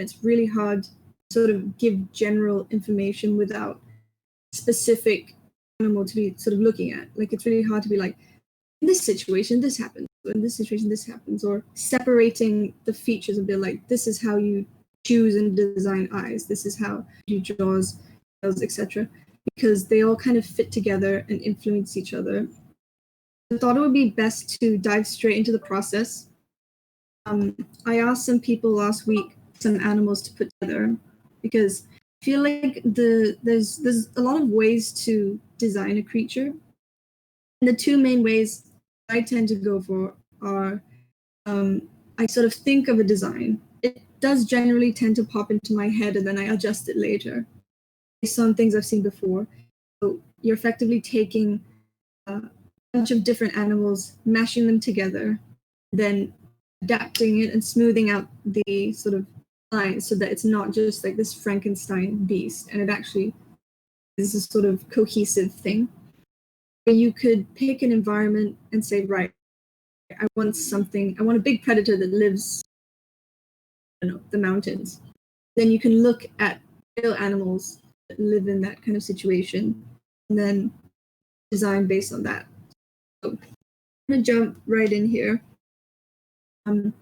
It's really hard to sort of give general information without specific animal to be sort of looking at. Like, it's really hard to be like, in this situation, this happens. In this situation, this happens. Or separating the features a bit, like, this is how you choose and design eyes. This is how you jaws, etc. Because they all kind of fit together and influence each other. I thought it would be best to dive straight into the process. I asked some people last week some animals to put together because I feel like there's a lot of ways to design a creature. And the two main ways I tend to go for are I sort of think of a design. It does generally tend to pop into my head and then I adjust it later based on things I've seen before. So you're effectively taking a bunch of different animals, mashing them together, then adapting it and smoothing out the sort of lines so that it's not just like this Frankenstein beast, and it actually is a sort of cohesive thing. Where you could pick an environment and say, right, I want a big predator that lives, the mountains. Then you can look at real animals that live in that kind of situation and then design based on that. So I'm going to jump right in here. I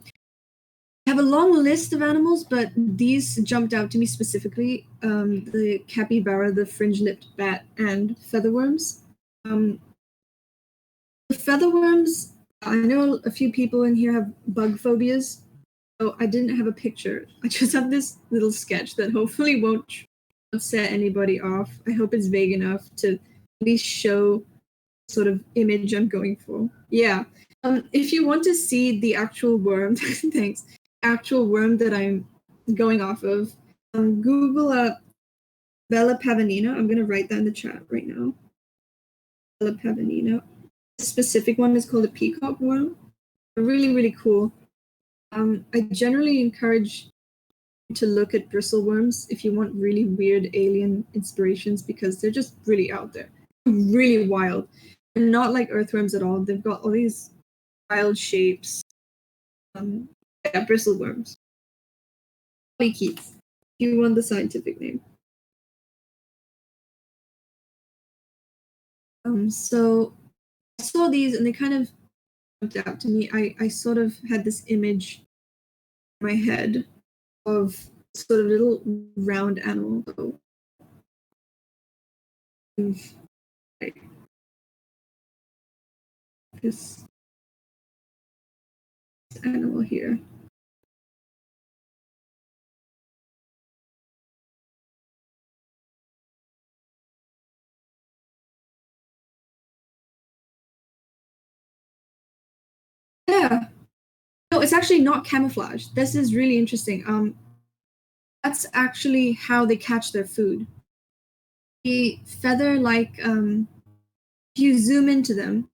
have a long list of animals, but these jumped out to me specifically. The capybara, the fringe-lipped bat, and featherworms. The featherworms, I know a few people in here have bug phobias, so I didn't have a picture. I just have this little sketch that hopefully won't set anybody off. I hope it's vague enough to at least show sort of image I'm going for. Yeah. If you want to see the actual worm, thanks, actual worm that I'm going off of, Google Bella Pavanina. I'm going to write that in the chat right now. Bella Pavanina. The specific one is called a peacock worm. Really, really cool. I generally encourage you to look at bristle worms if you want really weird alien inspirations because they're just really out there. Really wild. They're not like earthworms at all. They've got all these wild shapes. Yeah, bristle worms. Polychaetes. You want the scientific name. So I saw these and they kind of jumped out to me. I sort of had this image in my head of sort of little round animal. This animal here. Yeah. No, it's actually not camouflage. This is really interesting. That's actually how they catch their food. The feather-like, if you zoom into them,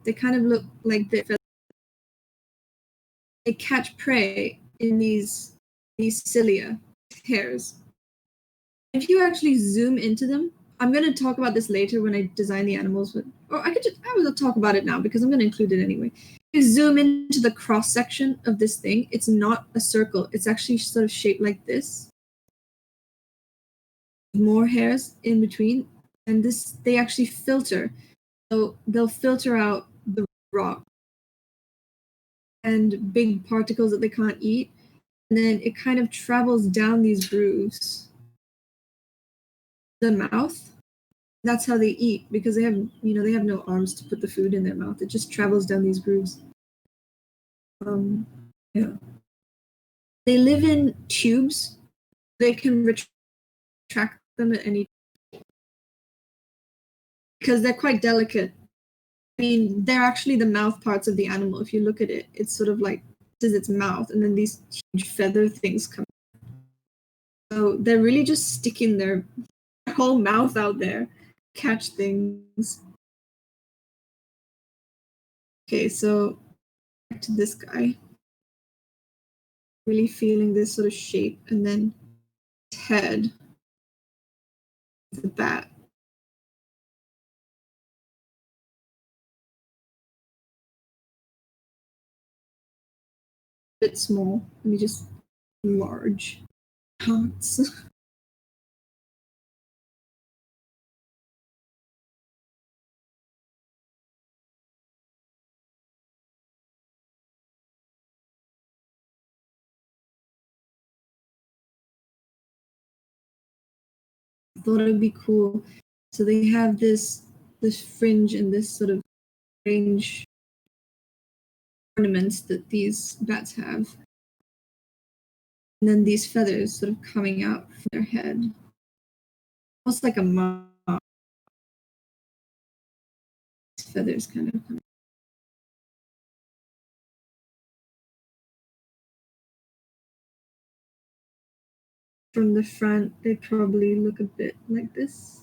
they kind of look like the feather. They catch prey in these cilia, hairs. If you actually zoom into them, I'm going to talk about this later when I design the animals, or I will talk about it now because I'm going to include it anyway. If you zoom into the cross section of this thing, it's not a circle. It's actually sort of shaped like this. More hairs in between, and they actually filter. So they'll filter out the rock and big particles that they can't eat, and then it kind of travels down these grooves. The mouth. That's how they eat because they have no arms to put the food in their mouth. It just travels down these grooves. Yeah. They live in tubes. They can retract them at any because they're quite delicate. I mean, they're actually the mouth parts of the animal. If you look at it, it's sort of like this is its mouth, and then these huge feather things come. So they're really just sticking their whole mouth out there, catch things. Okay, so back to this guy. Really feeling this sort of shape, and then his head, the bat. bit small. Let me just large hearts. I thought it'd be cool. So they have this fringe and this sort of strange ornaments that these bats have. And then these feathers sort of coming out from their head. Almost like a moth. Feathers kind of coming. From the front, they probably look a bit like this.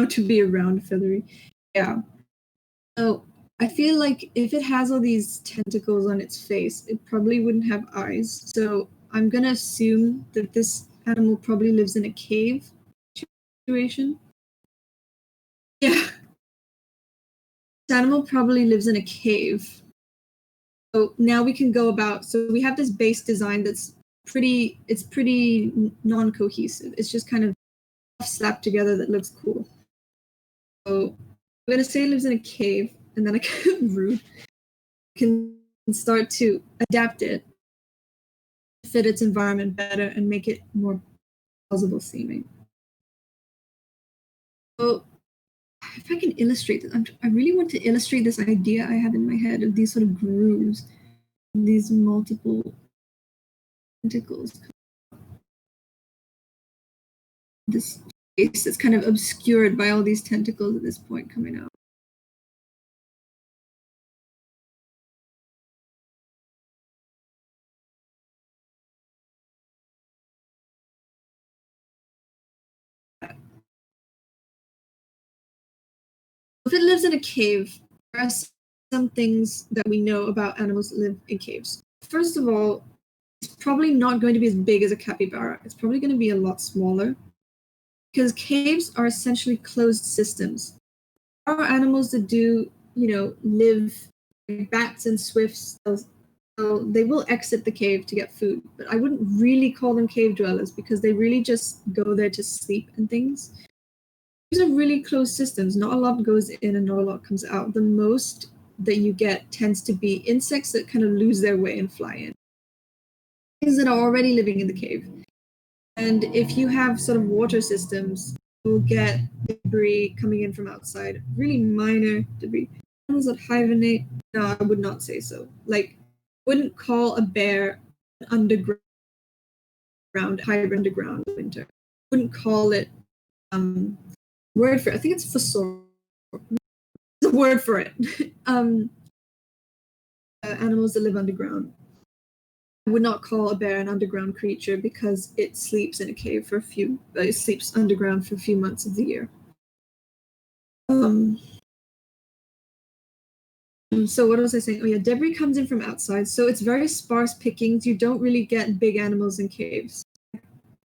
To be around feathery. Yeah. So I feel like if it has all these tentacles on its face, it probably wouldn't have eyes. So I'm gonna assume that this animal probably lives in a cave situation. Yeah. This animal probably lives in a cave. So now we can go about, so we have this base design that's pretty non-cohesive. It's just kind of slapped together that looks cool. So I'm gonna say it lives in a cave, and then I can start to adapt it, fit its environment better, and make it more plausible seeming. So if I can illustrate this, I really want to illustrate this idea I have in my head of these sort of grooves, these multiple tentacles. This face is kind of obscured by all these tentacles at this point coming out. If it lives in a cave, there are some things that we know about animals that live in caves. First of all, it's probably not going to be as big as a capybara. It's probably going to be a lot smaller because caves are essentially closed systems. There are animals that do, live, like bats and swifts. They will exit the cave to get food, but I wouldn't really call them cave dwellers because they really just go there to sleep and things. These are really closed systems. Not a lot goes in and not a lot comes out. The most that you get tends to be insects that kind of lose their way and fly in. Things that are already living in the cave. And if you have sort of water systems, you'll get debris coming in from outside, really minor debris. Animals that hibernate, no, I would not say so. Like, wouldn't call a bear underground, hibernate underground winter. Wouldn't call it word for it. I think it's fossor. There's a word for it. Animals that live underground. I would not call a bear an underground creature because it sleeps in a cave for it sleeps underground for a few months of the year. So what was I saying? Oh yeah, debris comes in from outside, so it's very sparse pickings. You don't really get big animals in caves.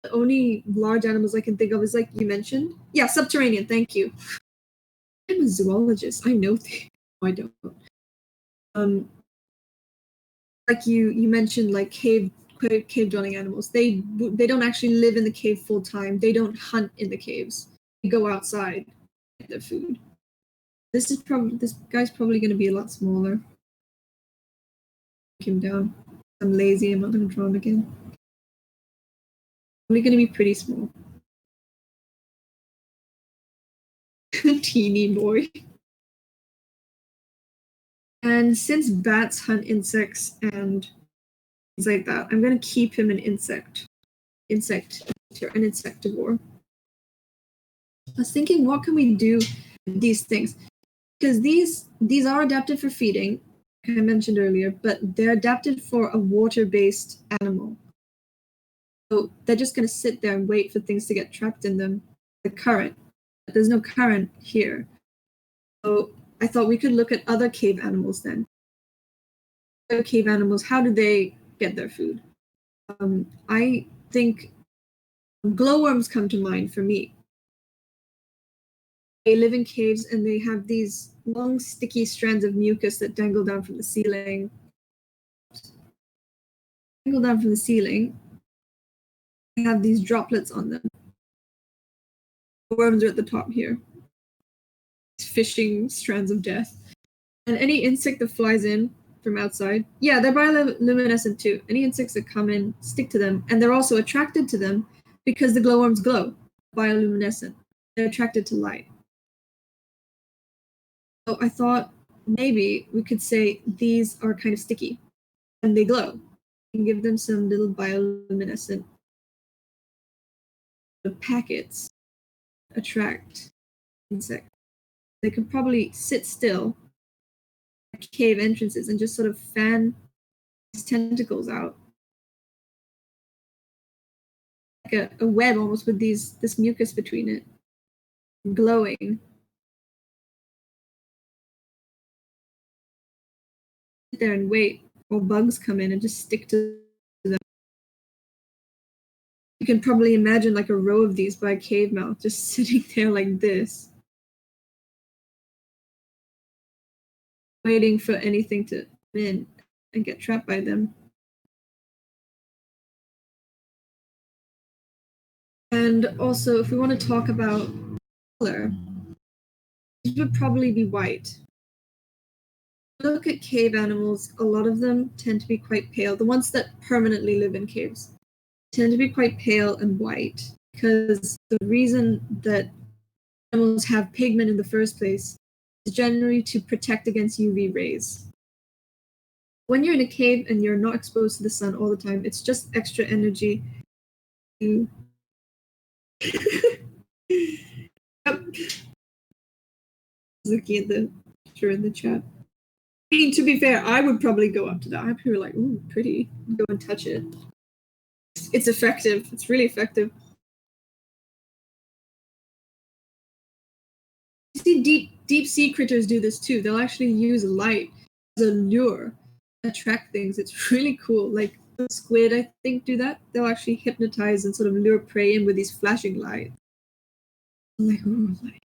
The only large animals I can think of is like you mentioned. Yeah, subterranean, thank you. I'm a zoologist. I know things. No, I don't. Like you mentioned, like cave dwelling animals. They don't actually live in the cave full time. They don't hunt in the caves. They go outside, get their food. This guy's probably going to be a lot smaller. Take him down. I'm lazy. I'm not going to draw him again. Probably going to be pretty small. Teeny boy. And since bats hunt insects and things like that, I'm going to keep him an insectivore. I was thinking, what can we do with these things? Because these are adapted for feeding, like I mentioned earlier, but they're adapted for a water-based animal. So they're just going to sit there and wait for things to get trapped in them. The current. But there's no current here. So I thought we could look at other cave animals then. Other cave animals, how do they get their food? I think Glowworms come to mind for me. They live in caves and they have these long, sticky strands of mucus that dangle down from the ceiling. Dangle down from the ceiling. They have these droplets on them. The worms are at the top here. Fishing strands of death. And any insect that flies in from outside, yeah, they're bioluminescent too. Any insects that come in stick to them, and they're also attracted to them because the glowworms glow, bioluminescent. They're attracted to light. So I thought maybe we could say these are kind of sticky and they glow. And give them some little bioluminescent packets attract insects. They could probably sit still at cave entrances and just sort of fan his tentacles out. Like a web almost with this mucus between it. Glowing. Sit there and wait while bugs come in and just stick to them. You can probably imagine like a row of these by a cave mouth just sitting there like this. Waiting for anything to come in and get trapped by them. And also, if we want to talk about color, it would probably be white. Look at cave animals, a lot of them tend to be quite pale. The ones that permanently live in caves tend to be quite pale and white because the reason that animals have pigment in the first place is generally to protect against UV rays. When you're in a cave and you're not exposed to the sun all the time, it's just extra energy to Yep. Looking at the picture in the chat. I mean, to be fair, I would probably go up to that. I'd be like, ooh, pretty. Go and touch it. It's effective. It's really effective. You see, deep sea critters do this too. They'll actually use light as a lure to attract things. It's really cool. Like the squid, I think, do that. They'll actually hypnotize and sort of lure prey in with these flashing lights. I'm like, ooh, light.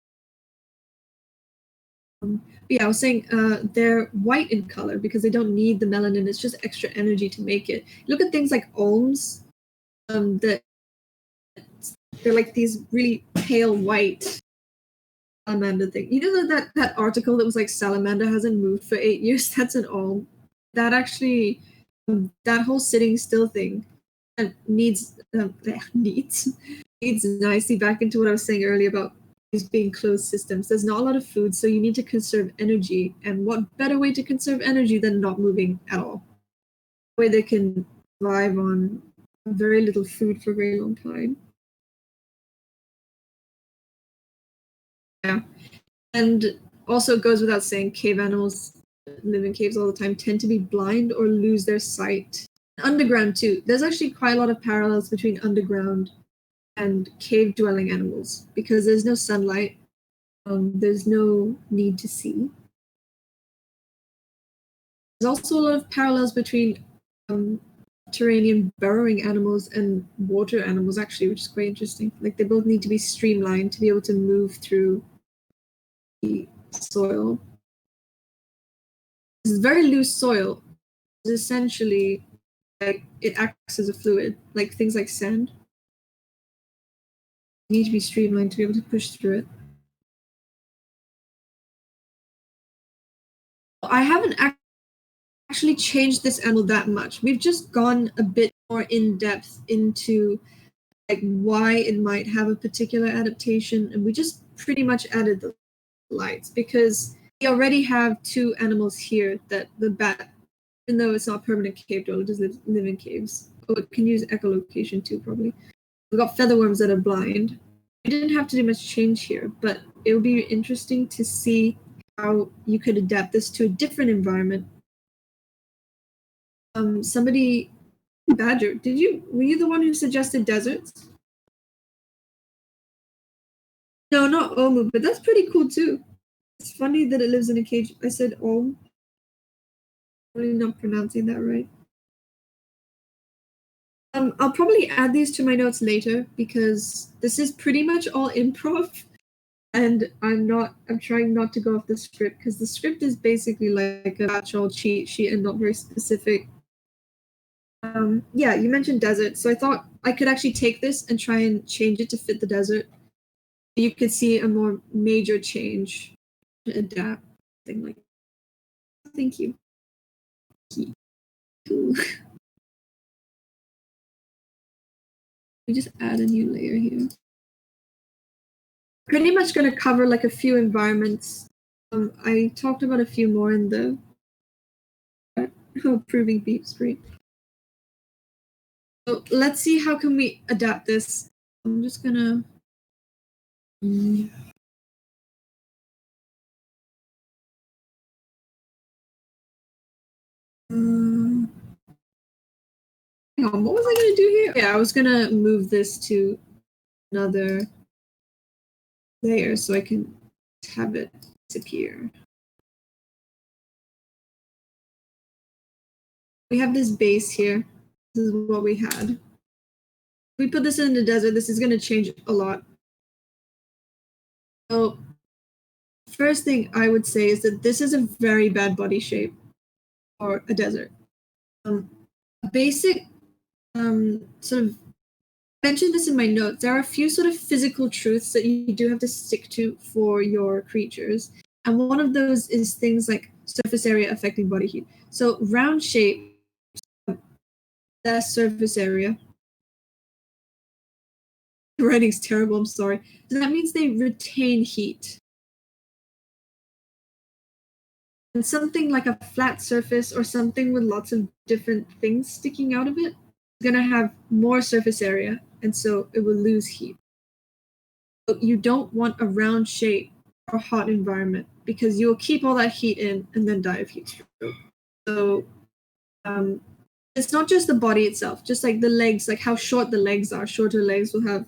Yeah, I was saying they're white in color because they don't need the melanin. It's just extra energy to make it. Look at things like olms. That they're like these really pale white salamander thing. You know that article that was like salamander hasn't moved for 8 years? That's an olm. That actually, that whole sitting still thing needs nicely back into what I was saying earlier about these being closed systems. There's not a lot of food, so you need to conserve energy. And what better way to conserve energy than not moving at all? Where they can survive on very little food for a very long time. Yeah. And also it goes without saying, cave animals live in caves all the time tend to be blind or lose their sight. Underground too. There's actually quite a lot of parallels between underground and cave dwelling animals because there's no sunlight. There's no need to see. There's also a lot of parallels between terranean burrowing animals and water animals, actually, which is quite interesting. Like they both need to be streamlined to be able to move through the soil. This is very loose soil. It's essentially like it acts as a fluid, like things like sand. You need to be streamlined to be able to push through it. I haven't actually changed this animal that much. We've just gone a bit more in depth into like why it might have a particular adaptation, and we just pretty much added the lights because we already have two animals here that the bat, even though it's not permanent cave dweller, it does live in caves. Oh, it can use echolocation too, probably. We've got featherworms that are blind. We didn't have to do much change here, but it would be interesting to see how you could adapt this to a different environment. Somebody, Badger, were you the one who suggested deserts? No, not Omu, but that's pretty cool too. It's funny that it lives in a cage. I said Om. Probably not pronouncing that right. I'll probably add these to my notes later because this is pretty much all improv, and I'm trying not to go off the script because the script is basically like a batch-all cheat sheet and not very specific. Yeah, you mentioned desert, so I thought I could actually take this and try and change it to fit the desert. You could see a more major change to adapt, thing like that. Thank you. Cool. We just add a new layer here. Pretty much going to cover like a few environments. I talked about a few more in the proving beep screen. So let's see how can we adapt this. I'm just gonna. Hang on, what was I gonna do here? Yeah, I was gonna move this to another layer so I can have it disappear. We have this base here. This is what we had. If we put this in the desert, this is gonna change a lot. So first thing I would say is that this is a very bad body shape for a desert. Basic sort of I mentioned this in my notes. There are a few sort of physical truths that you do have to stick to for your creatures. And one of those is things like surface area affecting body heat. So round shape, less surface area. The writing's terrible, I'm sorry. So that means they retain heat. And something like a flat surface or something with lots of different things sticking out of it is going to have more surface area, and so it will lose heat. So you don't want a round shape or hot environment because you'll keep all that heat in and then die of heat stroke. So it's not just the body itself, just like the legs, like how short the legs are. Shorter legs will have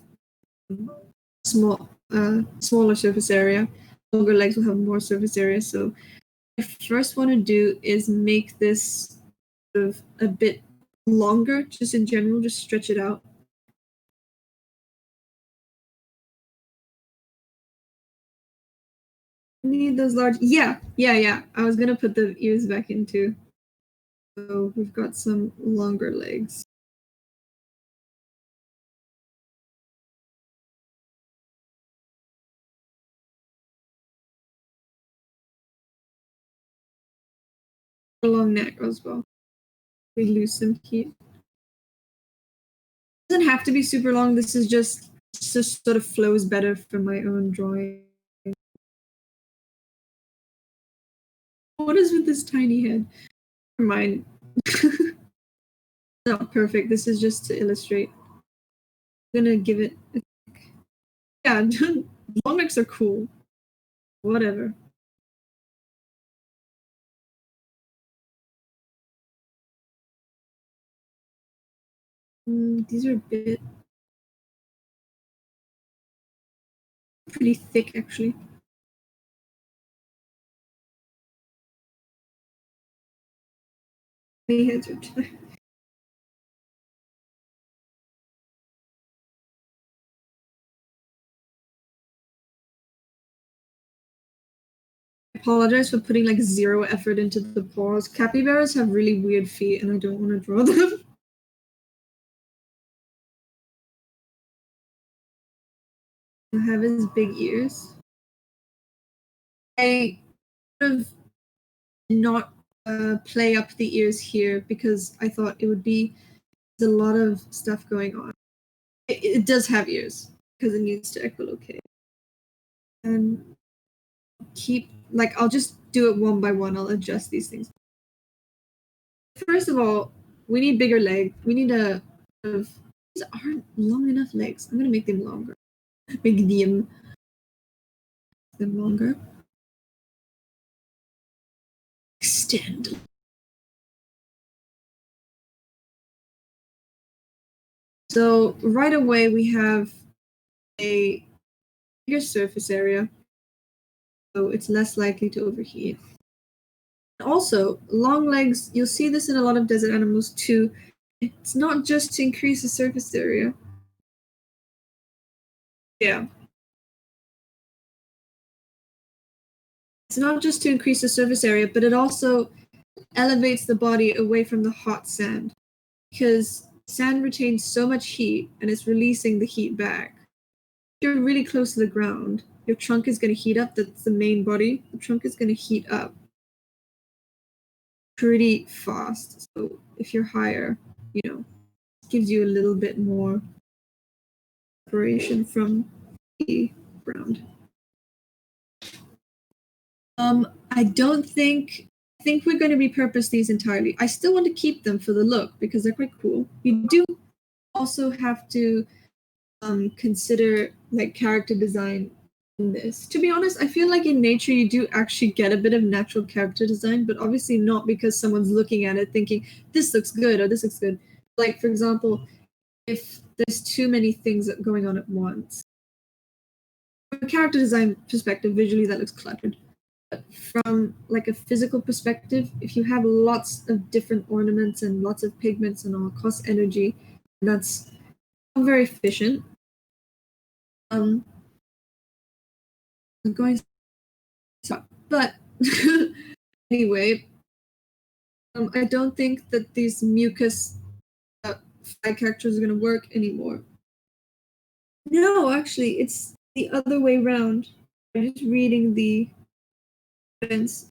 smaller surface area. Longer legs will have more surface area. So what I first want to do is make this sort of a bit longer, just in general, just stretch it out. Need those large. Yeah. I was gonna put the ears back in too. So we've got some longer legs. A long neck as well. We lose some heat. It doesn't have to be super long. This is just sort of flows better for my own drawing. What is with this tiny head? Never mind. Not perfect. This is just to illustrate. I'm gonna give it. Yeah, long necks are cool. Whatever. These are a bit pretty thick, actually. My heads are tight. I apologize for putting like zero effort into the paws. Capybaras have really weird feet, and I don't want to draw them. I have his big ears. I sort of not play up the ears here because I thought it would be there's a lot of stuff going on. It does have ears because it needs to echolocate. And keep like I'll just do it one by one. I'll adjust these things. First of all, we need bigger legs. We need a these aren't long enough legs. I'm gonna make them longer. Make them longer. Extend. So right away we have a bigger surface area, so it's less likely to overheat. Also, long legs, you'll see this in a lot of desert animals too. It's not just to increase the surface area. Yeah. It's not just to increase the surface area, but it also elevates the body away from the hot sand, because sand retains so much heat and it's releasing the heat back. If you're really close to the ground, your trunk is going to heat up. That's the main body. The trunk is going to heat up pretty fast. So if you're higher, it gives you a little bit more separation from the ground. I don't think we're going to repurpose these entirely. I still want to keep them for the look because they're quite cool. You do also have to consider like character design in this. To be honest, I feel like in nature you do actually get a bit of natural character design, but obviously not because someone's looking at it thinking this looks good or this looks good. Like for example, if there's too many things going on at once. From a character design perspective, visually that looks cluttered. But from like a physical perspective, if you have lots of different ornaments and lots of pigments and all, costs energy, and that's not very efficient. I'm going to stop. But anyway, I don't think that these mucus flag characters are going to work anymore. No, actually, it's the other way around. I'm just reading the evidence.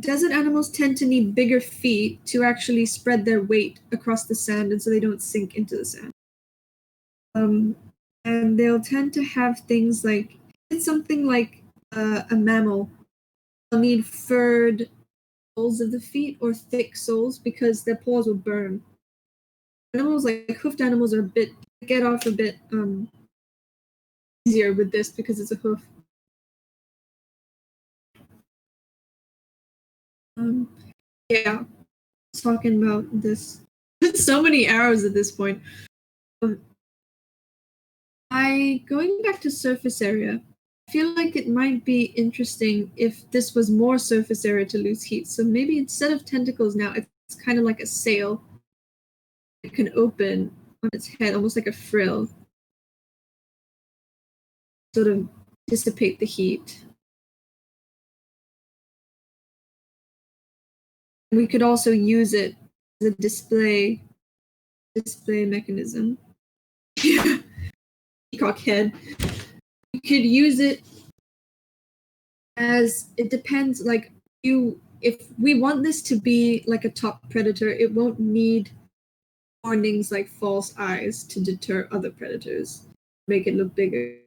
Desert animals tend to need bigger feet to actually spread their weight across the sand, and so they don't sink into the sand. And they'll tend to have things like it's something like a mammal. They'll need furred soles of the feet or thick soles because their paws will burn. Animals like hoofed animals are a bit get off a bit easier with this because it's a hoof. Yeah, talking about this. So many arrows at this point. Going back to surface area, I feel like it might be interesting if this was more surface area to lose heat. So maybe instead of tentacles now, it's kind of like a sail. It can open on its head, almost like a frill, sort of dissipate the heat. We could also use it as a display mechanism. Peacock head. We could use it as it depends. Like if we want this to be like a top predator, it won't need warnings like false eyes to deter other predators, make it look bigger.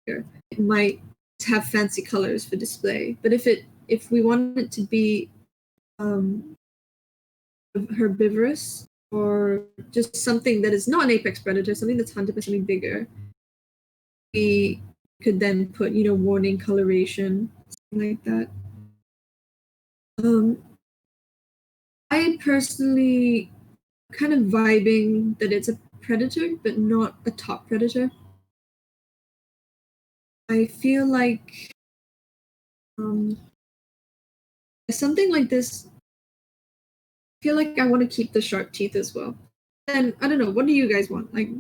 It might have fancy colors for display, but if we want it to be herbivorous or just something that is not an apex predator, something that's hunted by something bigger, we could then put warning coloration, something like that. I personally kind of vibing that it's a predator, but not a top predator. I feel like something like this. I feel like I want to keep the sharp teeth as well. And I don't know. What do you guys want? Like,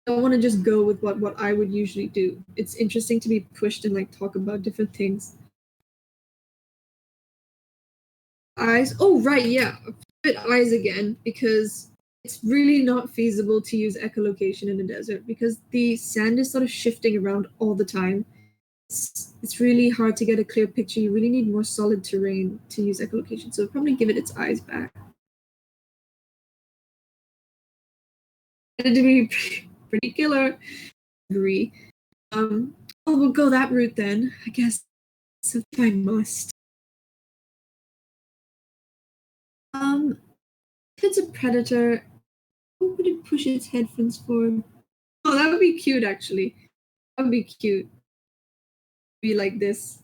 don't want to just go with what I would usually do. It's interesting to be pushed and like talk about different things. Eyes. Oh right, yeah. Eyes again because it's really not feasible to use echolocation in the desert because the sand is sort of shifting around all the time. It's really hard to get a clear picture. You really need more solid terrain to use echolocation. So probably give it its eyes back. And to be pretty killer. Agree. We'll go that route then, I guess. If I must. If it's a predator, what would it push its headphones for? Oh, that would be cute, actually. That would be cute. Be like this.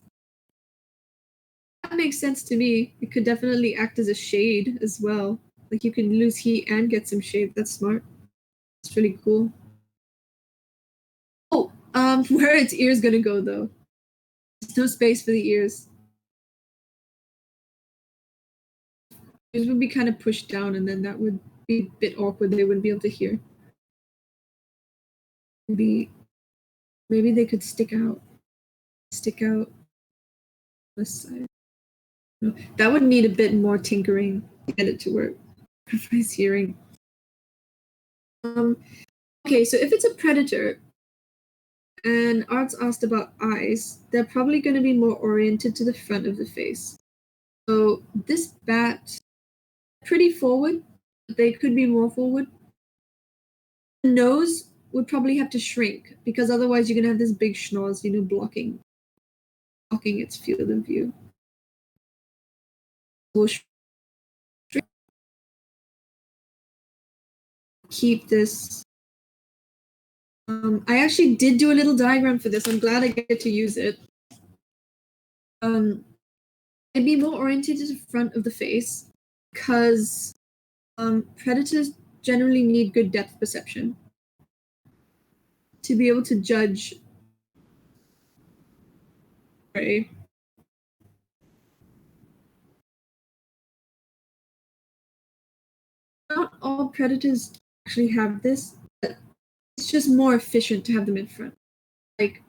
That makes sense to me. It could definitely act as a shade as well. Like you can lose heat and get some shade. That's smart. It's really cool. Oh, where are its ears gonna go though? There's no space for the ears. It would be kind of pushed down, and then that would be a bit awkward. They wouldn't be able to hear. Maybe they could stick out this side. No, that would need a bit more tinkering to get it to work. Sacrifice hearing. Okay, so if it's a predator, and Art's asked about eyes, they're probably going to be more oriented to the front of the face. So this bat, pretty forward, but they could be more forward. The nose would probably have to shrink, because otherwise you're going to have this big schnoz, blocking its field of view. We'll keep this. I actually did do a little diagram for this. I'm glad I get to use it. It'd be more oriented to the front of the face, because predators generally need good depth perception to be able to judge prey. Not all predators actually have this, but it's just more efficient to have them in front. Like,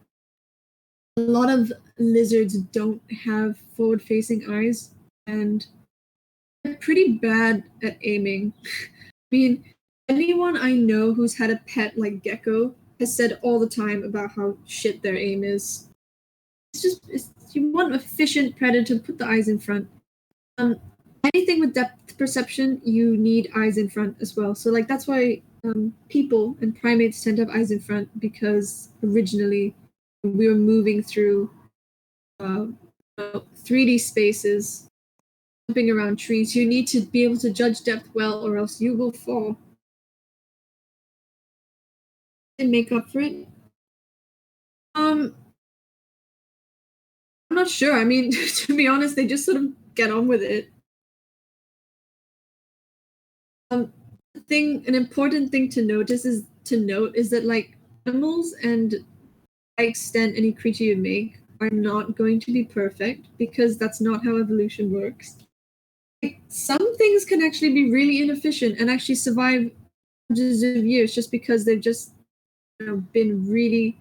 a lot of lizards don't have forward-facing eyes, and they're pretty bad at aiming. I mean, anyone I know who's had a pet like gecko has said all the time about how shit their aim is. You want an efficient predator, put the eyes in front. Anything with depth perception, you need eyes in front as well. So that's why people and primates tend to have eyes in front, because originally we were moving through 3D spaces, jumping around trees. You need to be able to judge depth well, or else you will fall. And make up for it. I'm not sure. I mean, to be honest, they just sort of get on with it. An important thing to note is that animals, and by extent any creature you make, are not going to be perfect, because that's not how evolution works. Some things can actually be really inefficient and actually survive hundreds of years just because they've just been really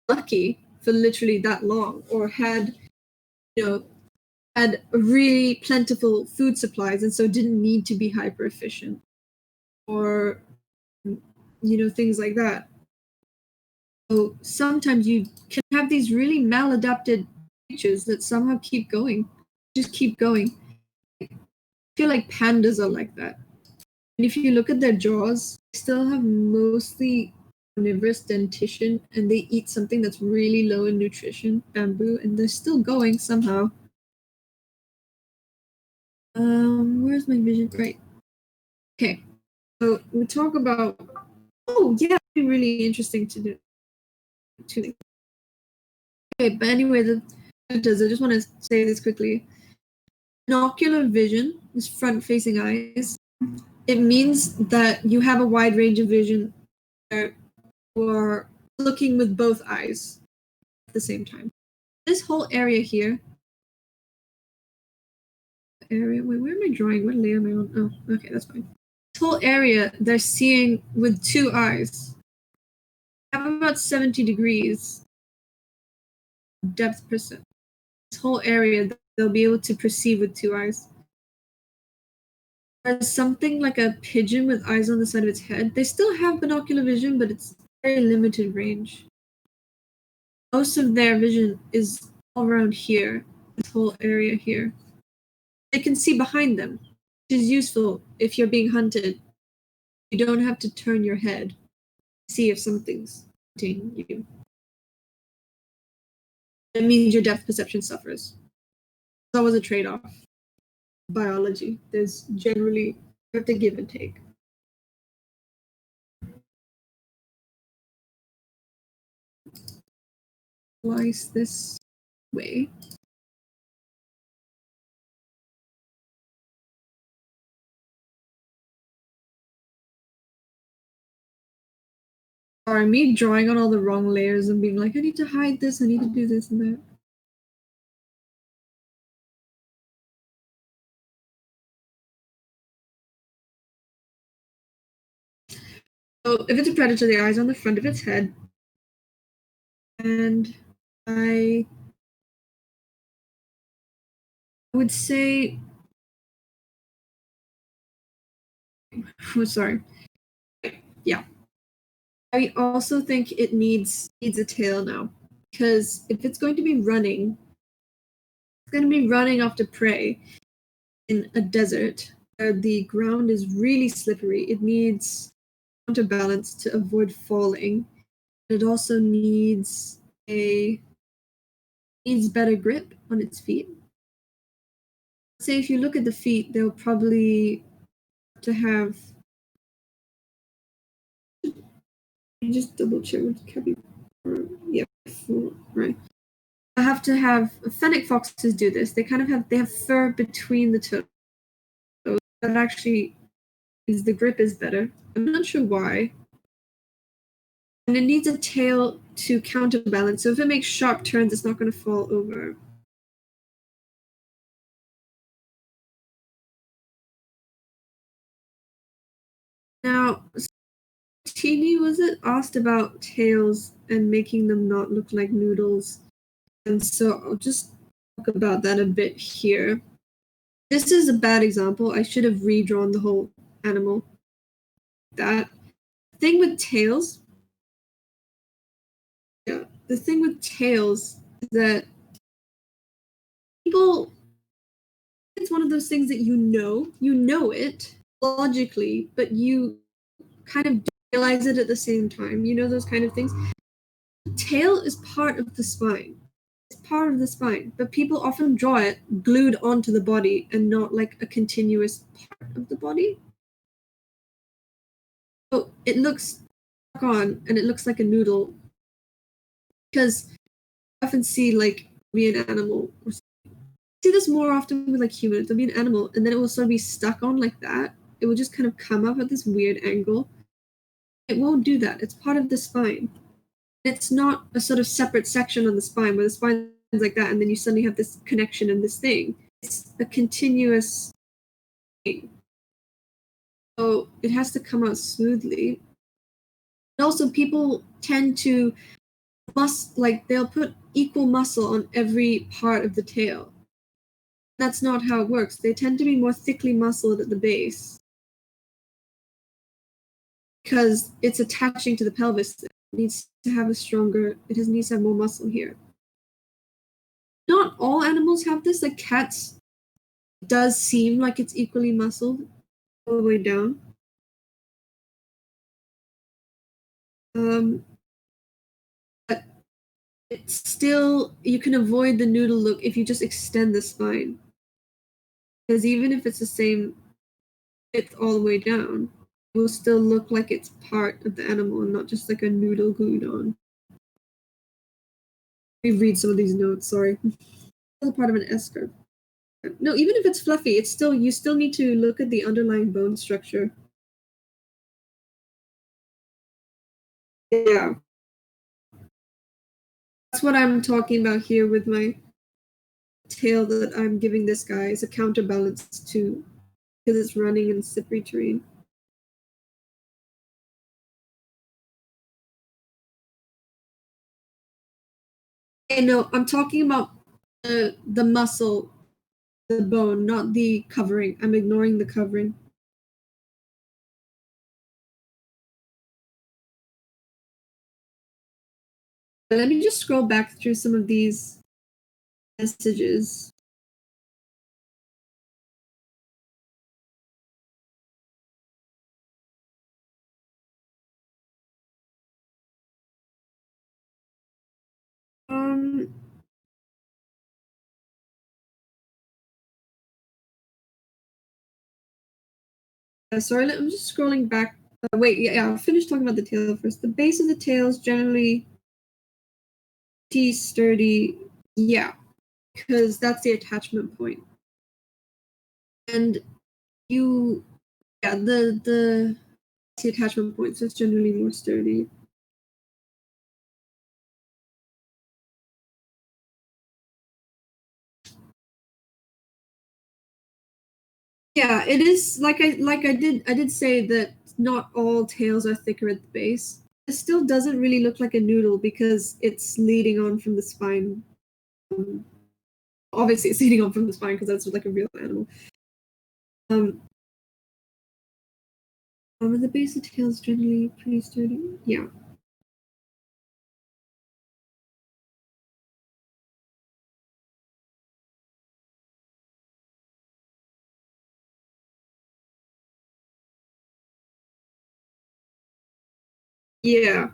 lucky for literally that long, or had really plentiful food supplies, and so didn't need to be hyper efficient, or things like that. So sometimes you can have these really maladapted creatures that somehow keep going. I feel like pandas are like that. And if you look at their jaws, they still have mostly omnivorous dentition, and they eat something that's really low in nutrition, bamboo, and they're still going somehow. Where's my vision? Right. Okay. So we talk about. Oh yeah, it'd be really interesting to do. Okay, but anyway, I just want to say this quickly. Inoculum Vision is front-facing eyes. It means that you have a wide range of vision, where you are looking with both eyes at the same time. This whole area here. Wait, where am I drawing? What layer am I on? Oh, okay, that's fine. This whole area they're seeing with two eyes. Have about 70 degrees depth percent. This whole area they'll be able to perceive with two eyes. There's something like a pigeon with eyes on the side of its head. They still have binocular vision, but it's very limited range. Most of their vision is all around here, this whole area here. They can see behind them, which is useful if you're being hunted. You don't have to turn your head to see if something's hunting you. It means your depth perception suffers. It's always a trade-off. Biology. There's generally you have to give and take. Slice this way. Sorry, me drawing on all the wrong layers and being like, I need to hide this, I need to do this and that. So if it's a predator, the eye's on the front of its head. And I would say, oh, sorry. Yeah. I also think it needs a tail now. Because if it's going to be running, it's going to be running after prey in a desert where the ground is really slippery. It needs counterbalance to avoid falling. It also needs better grip on its feet. Say if you look at the feet, they'll probably to have. Just double check with Cabby. Yeah, right. I have to have fennec foxes do this. They kind of have fur between the toes. That actually is the grip is better. I'm not sure why. And it needs a tail to counterbalance. So if it makes sharp turns, it's not going to fall over. Now, Teeny, was it asked about tails and making them not look like noodles? And so I'll just talk about that a bit here. This is a bad example. I should have redrawn the whole animal. That thing with tails. Yeah, the thing with tails is that people. It's one of those things that you know it logically, but you kind of realize it at the same time. You know those kind of things. Tail is part of the spine. It's part of the spine, but people often draw it glued onto the body and not like a continuous part of the body. So it looks stuck on and it looks like a noodle because I often see like be an animal. I see this more often with like humans. It'll be an animal and then it will sort of be stuck on like that. It will just kind of come up at this weird angle. It won't do that. It's part of the spine. It's not a sort of separate section on the spine where the spine is like that and then you suddenly have this connection and this thing. It's a continuous thing. So it has to come out smoothly. And also people tend to they'll put equal muscle on every part of the tail. That's not how it works. They tend to be more thickly muscled at the base because it's attaching to the pelvis. It needs to have needs to have more muscle here. Not all animals have this. Like cats, it does seem like it's equally muscled all the way down. But it's still, you can avoid the noodle look if you just extend the spine. Because even if it's the same width all the way down, it will still look like it's part of the animal and not just like a noodle glued on. Let me read some of these notes, sorry. Still part of an S curve. No, even if it's fluffy, you still need to look at the underlying bone structure. Yeah. That's what I'm talking about here with my tail that I'm giving this guy is a counterbalance to because it's running in slippery terrain. Okay, no, I'm talking about the muscle, the bone, not the covering. I'm ignoring the covering. Let me just scroll back through some of these messages. Sorry, I'm just scrolling back. Wait, yeah, I'll finish talking about the tail first. The base of the tail is generally sturdy. Yeah, because that's the attachment point. And the attachment point, so it's generally more sturdy. Yeah, it is like I did say that not all tails are thicker at the base. It still doesn't really look like a noodle because it's leading on from the spine. Obviously, it's leading on from the spine because that's like a real animal. At the base, the tail is generally pretty sturdy. Yeah. Yeah.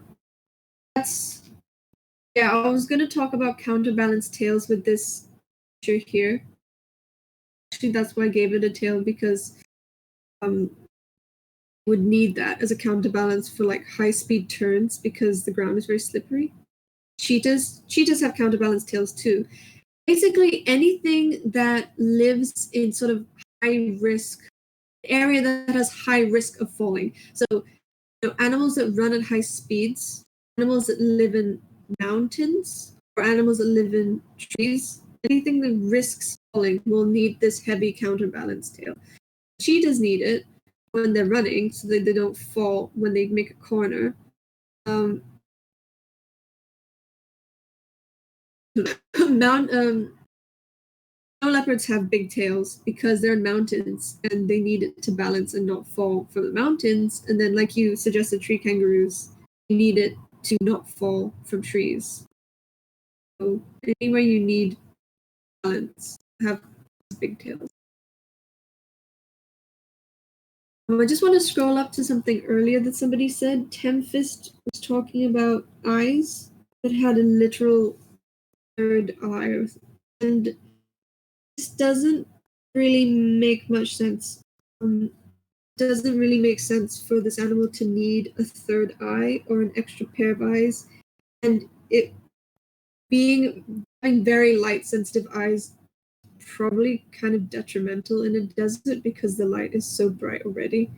I was going to talk about counterbalanced tails with this picture here. Actually, that's why I gave it a tail, because would need that as a counterbalance for like high speed turns because the ground is very slippery. Cheetahs have counterbalanced tails too. Basically, anything that lives in sort of high risk area that has high risk of falling. So, animals that run at high speeds, animals that live in mountains, or animals that live in trees, anything that risks falling will need this heavy counterbalance tail. Cheetahs need it when they're running so that they don't fall when they make a corner. Snow leopards have big tails because they're in mountains and they need it to balance and not fall from the mountains. And then, like you suggested, tree kangaroos, you need it to not fall from trees. So anywhere you need balance, have big tails. I just want to scroll up to something earlier that somebody said. Temfist was talking about eyes that had a literal third eye, and this doesn't really make much sense. Doesn't really make sense for this animal to need a third eye or an extra pair of eyes, and it having very light sensitive eyes probably kind of detrimental, and it does it because the light is so bright already.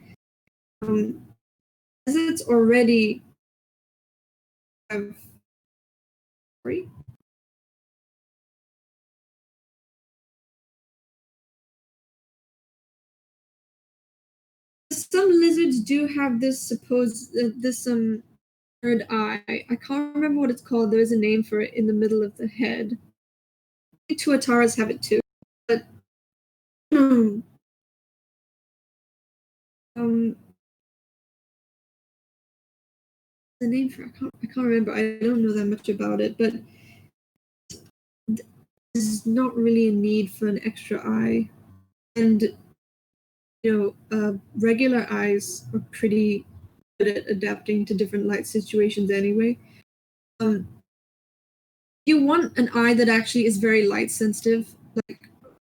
As it's already sorry. Some lizards do have this supposed third eye. I can't remember what it's called. There's a name for it in the middle of the head. I think tuataras have it too, but the name for it, I can't remember. I don't know that much about it, but there's not really a need for an extra eye, and regular eyes are pretty good at adapting to different light situations anyway. You want an eye that actually is very light sensitive, like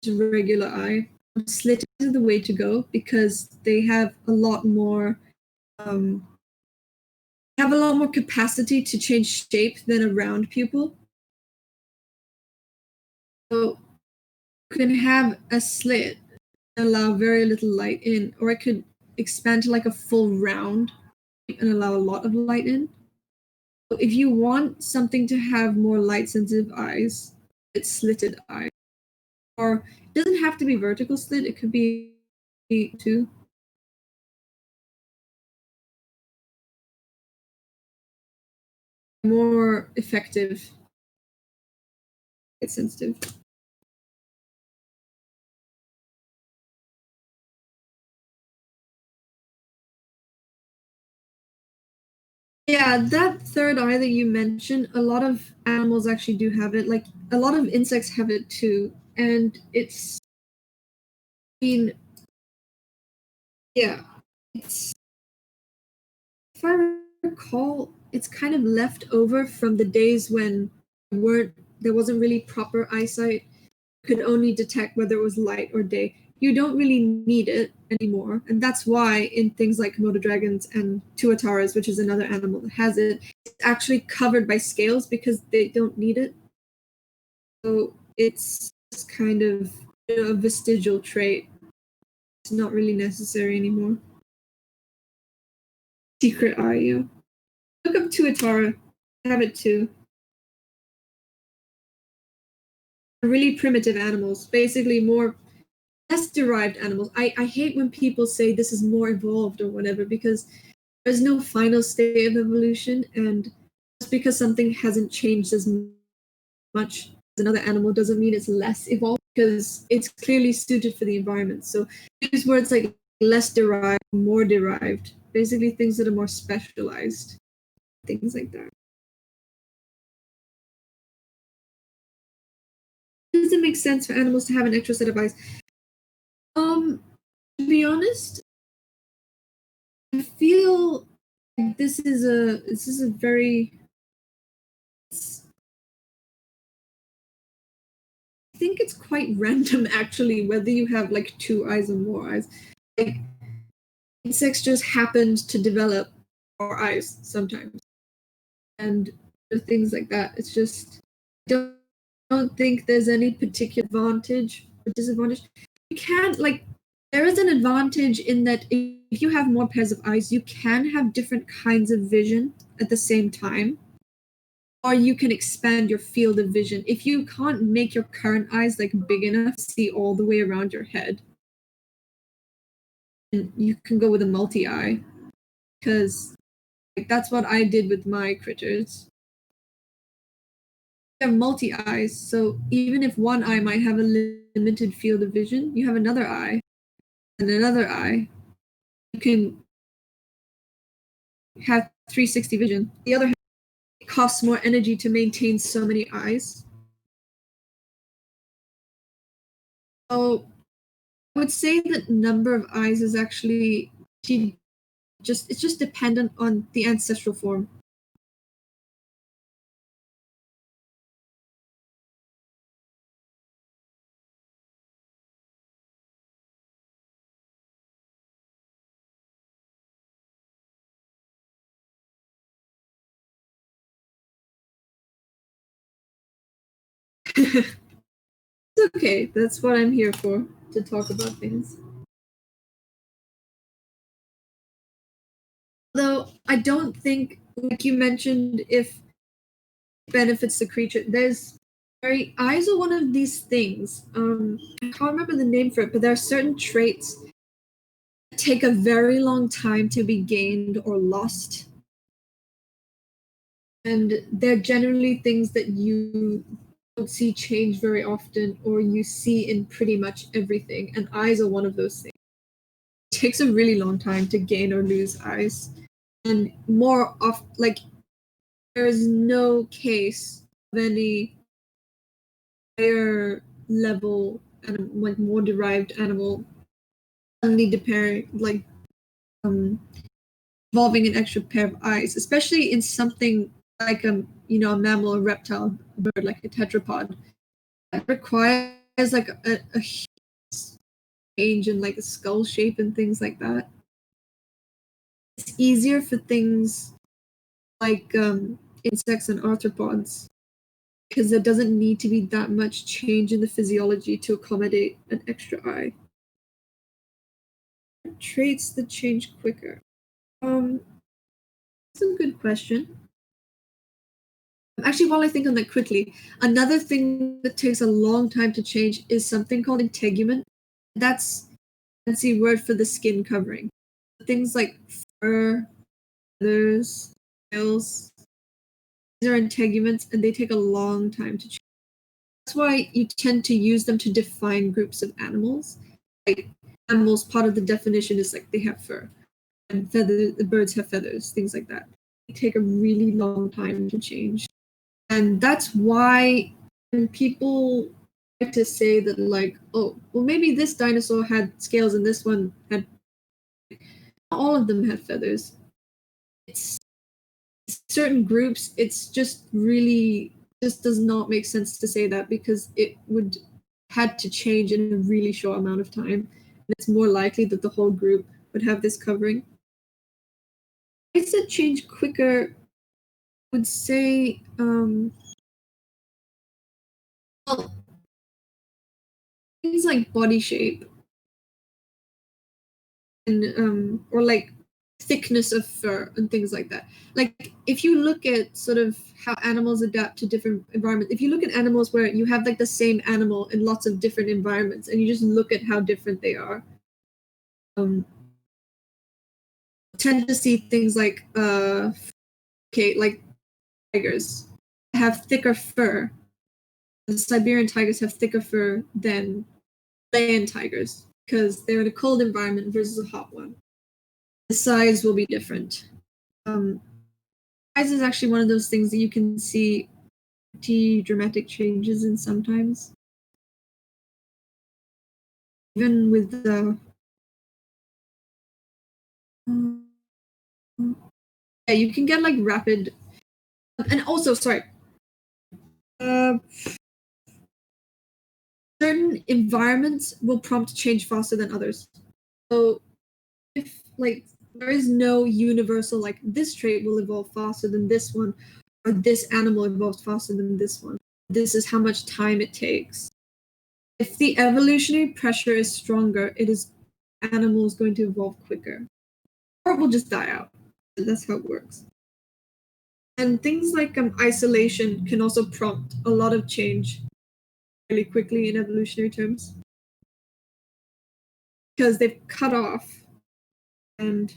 a regular eye. Slit is the way to go because they have a lot more capacity to change shape than a round pupil. So you can have a slit and allow very little light in, or it could expand to like a full round and allow a lot of light in. So if you want something to have more light sensitive eyes, it's slitted eye. Or it doesn't have to be vertical slit, it could be too. More effective. It's sensitive. Yeah, that third eye that you mentioned, a lot of animals actually do have it. Like a lot of insects have it too. And it's yeah. It's if I recall, it's kind of left over from the days when there wasn't really proper eyesight. You could only detect whether it was light or day. You don't really need it anymore, and that's why in things like Komodo dragons and tuataras, which is another animal that has it, it's actually covered by scales because they don't need it. So it's kind of a vestigial trait. It's not really necessary anymore. Secret eye, yeah. Look up tuatara. I have it too. Really primitive animals, basically more less derived animals. I hate when people say this is more evolved or whatever, because there's no final state of evolution, and just because something hasn't changed as much as another animal doesn't mean it's less evolved, because it's clearly suited for the environment. So use words like less derived, more derived, basically things that are more specialized, things like that. Does it make sense for animals to have an extra set of eyes? To be honest, I feel like this is a very, I think it's quite random actually whether you have like 2 eyes or more eyes. Like insects just happened to develop more eyes sometimes, and things like that. It's just don't think there's any particular advantage or disadvantage. You can't like there is an advantage in that if you have more pairs of eyes, you can have different kinds of vision at the same time, or you can expand your field of vision. If you can't make your current eyes like big enough to see all the way around your head, and you can go with a multi-eye, because like, that's what I did with my critters. They're multi-eyes, so even if one eye might have a limited field of vision, you have another eye and another eye. You can have 360 vision. The other hand, it costs more energy to maintain so many eyes. So I would say that number of eyes is actually it's just dependent on the ancestral form. It's okay. That's what I'm here for, to talk about things. Though I don't think, like you mentioned, if it benefits the creature, there's eyes are one of these things. I can't remember the name for it, but there are certain traits that take a very long time to be gained or lost. And they're generally things that you don't see change very often, or you see in pretty much everything. And eyes are one of those things. It takes a really long time to gain or lose eyes. And more of like there is no case of any higher level and like more derived animal suddenly evolving an extra pair of eyes, especially in something like a mammal or reptile, a bird like a tetrapod, that requires like a huge change in like a skull shape and things like that. It's easier for things like insects and arthropods, because there doesn't need to be that much change in the physiology to accommodate an extra eye. Traits that change quicker. That's a good question. Actually, while I think on that quickly, another thing that takes a long time to change is something called integument. That's a fancy word for the skin covering. Things like fur, feathers, scales. These are integuments, and they take a long time to change. That's why you tend to use them to define groups of animals. Like animals, part of the definition is like they have fur, and feathers. The birds have feathers, things like that. They take a really long time to change. And that's why when people like to say that, like, oh, well, maybe this dinosaur had scales and this one had, all of them had feathers. It's certain groups, it's just really, just does not make sense to say that, because it would had to change in a really short amount of time. And it's more likely that the whole group would have this covering. I said change quicker, I would say, well, things like body shape and or like thickness of fur and things like that. Like if you look at sort of how animals adapt to different environments, if you look at animals where you have like the same animal in lots of different environments and you just look at how different they are, tend to see things like like tigers have thicker fur. The Siberian tigers have thicker fur than land tigers because they're in a cold environment versus a hot one. The size will be different. Size is actually one of those things that you can see pretty dramatic changes in sometimes. Even with the yeah, you can get like rapid, and also certain environments will prompt change faster than others. So if like there is no universal like this trait will evolve faster than this one, or this animal evolves faster than this one. This is how much time it takes. If the evolutionary pressure is stronger, animal is going to evolve quicker, or it will just die out. That's how it works. And things like isolation can also prompt a lot of change really quickly in evolutionary terms because they've cut off and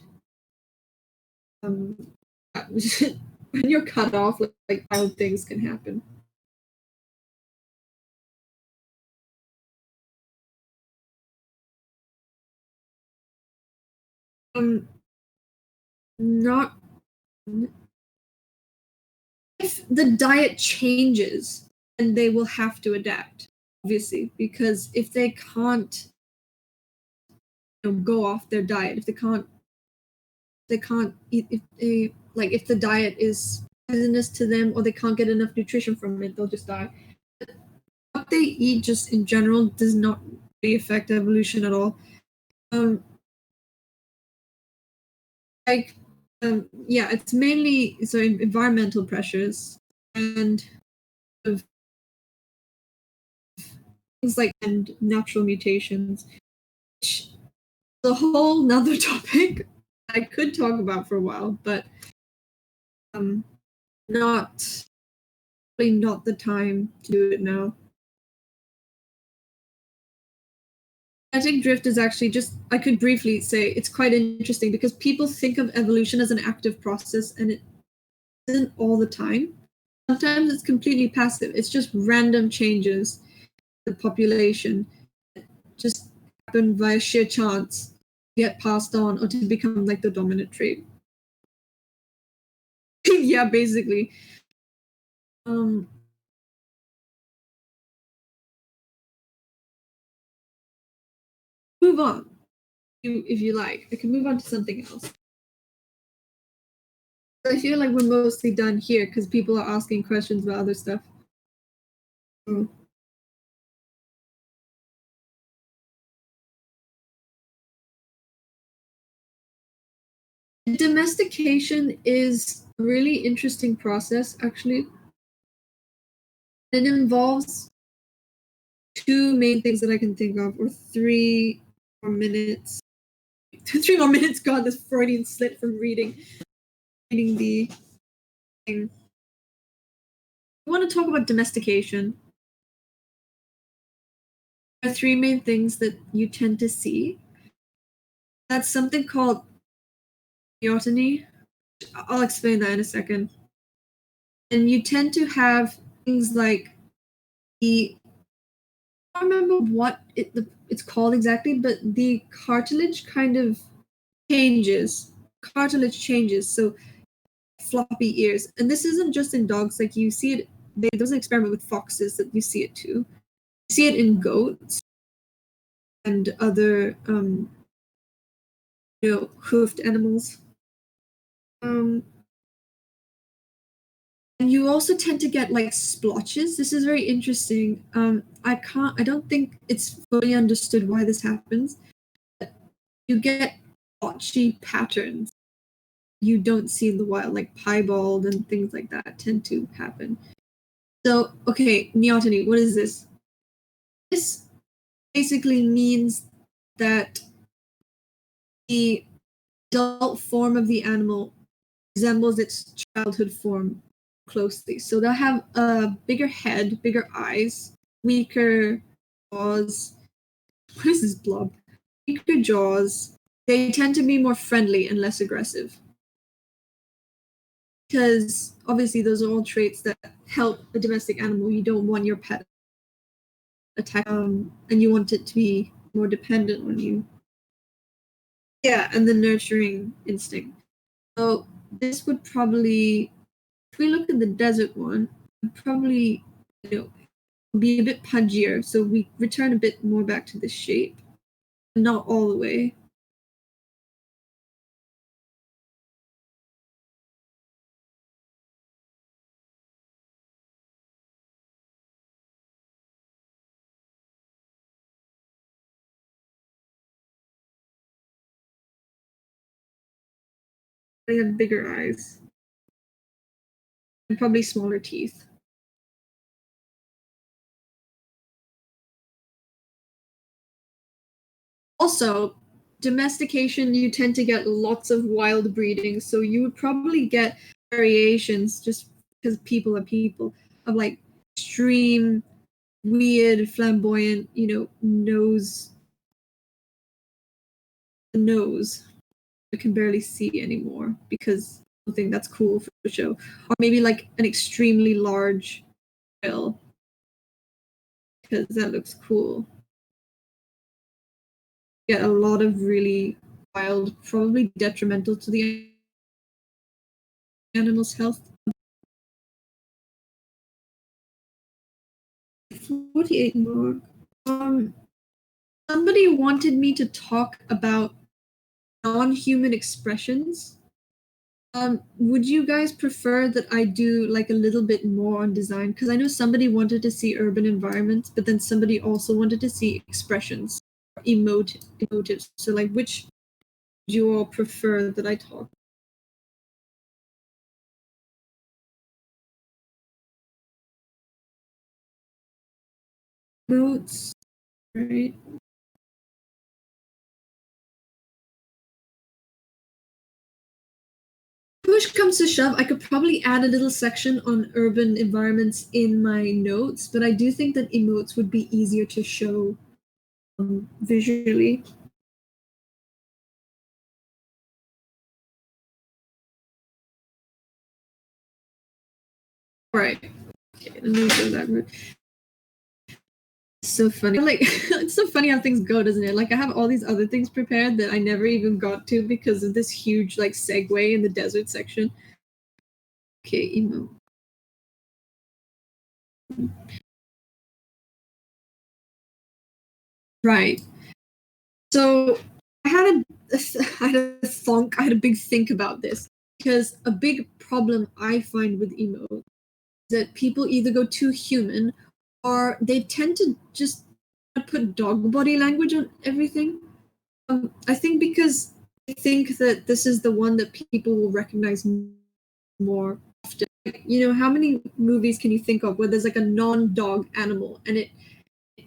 when you're cut off, like wild things can happen. Not if the diet changes, then they will have to adapt, obviously, because if they can't go off their diet, if they can't eat, if the diet is poisonous to them or they can't get enough nutrition from it, they'll just die. What they eat just in general does not really affect evolution at all. Yeah, it's mainly environmental pressures and things like and natural mutations, which is a whole nother topic I could talk about for a while, but not really not the time to do it now. Genetic drift is actually I could briefly say it's quite interesting because people think of evolution as an active process and it isn't all the time. Sometimes it's completely passive. It's just random changes in the population that just happen via sheer chance to get passed on or to become like the dominant trait. Yeah, basically. Move on if you like. I can move on to something else. I feel like we're mostly done here because people are asking questions about other stuff. Domestication is a really interesting process, actually. It involves two main things that I can think of, or 3 more minutes. 3 more minutes, God, this Freudian slip from reading the thing. I want to talk about domestication. There are 3 main things that you tend to see. That's something called neoteny. I'll explain that in a second. And you tend to have things like I don't remember what it's called exactly, but the cartilage kind of changes. Cartilage changes, so floppy ears. And this isn't just in dogs, like you see it, there's an experiment with foxes that you see it too. You see it in goats and other hoofed animals. And you also tend to get like splotches. This is very interesting. I don't think it's fully understood why this happens. But you get splotchy patterns you don't see in the wild, like piebald and things like that tend to happen. So, okay, neoteny, what is this? This basically means that the adult form of the animal resembles its childhood form closely. So they'll have a bigger head, bigger eyes, weaker jaws. What is this blob? Weaker jaws. They tend to be more friendly and less aggressive. Because obviously those are all traits that help a domestic animal. You don't want your pet attack, and you want it to be more dependent on you. Yeah, and the nurturing instinct. So this would probably, if we look at the desert one, probably, be a bit pudgier. So we return a bit more back to this shape, not all the way. They have bigger eyes and probably smaller teeth. Also, domestication, you tend to get lots of wild breeding, so you would probably get variations just because people are people of like extreme, weird, flamboyant, nose. The nose I can barely see anymore because I think that's cool for the show. Or maybe like an extremely large bill because that looks cool. Get a lot of really wild, probably detrimental to the animal's health. 48 more. Somebody wanted me to talk about non-human expressions. Would you guys prefer that I do like a little bit more on design? Because I know somebody wanted to see urban environments, but then somebody also wanted to see expressions, emotives. So like, which do you all prefer that I talk? Emotes, right? Push comes to shove, I could probably add a little section on urban environments in my notes, but I do think that emotes would be easier to show visually. All right. Okay, let me go that. So funny. Like it's so funny how things go, doesn't it? Like I have all these other things prepared that I never even got to because of this huge like segue in the desert section. Okay, emo. Right. So I had I had a big think about this because a big problem I find with emo is that people either go too human or they tend to just put dog body language on everything. I think because I think that this is the one that people will recognize more often. How many movies can you think of where there's like a non-dog animal and